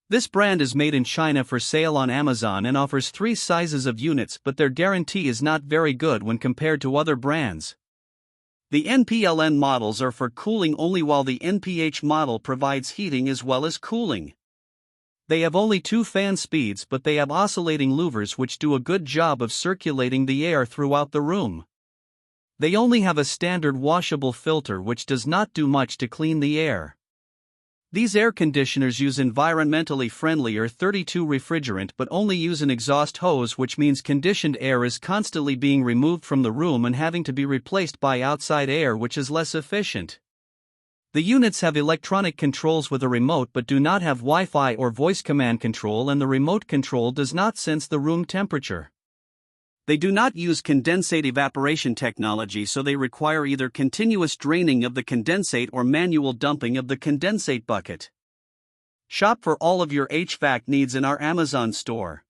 This brand is made in China for sale on Amazon and offers 3 sizes of units, but their guarantee is not very good when compared to other brands. The NPLN models are for cooling only, while the NPH model provides heating as well as cooling. They have only 2 fan speeds, but they have oscillating louvers which do a good job of circulating the air throughout the room. They only have a standard washable filter which does not do much to clean the air. These air conditioners use environmentally friendlier 32 refrigerant but only use an exhaust hose, which means conditioned air is constantly being removed from the room and having to be replaced by outside air, which is less efficient. The units have electronic controls with a remote but do not have Wi-Fi or voice command control, and the remote control does not sense the room temperature. They do not use condensate evaporation technology, so they require either continuous draining of the condensate or manual dumping of the condensate bucket. Shop for all of your HVAC needs in our Amazon store.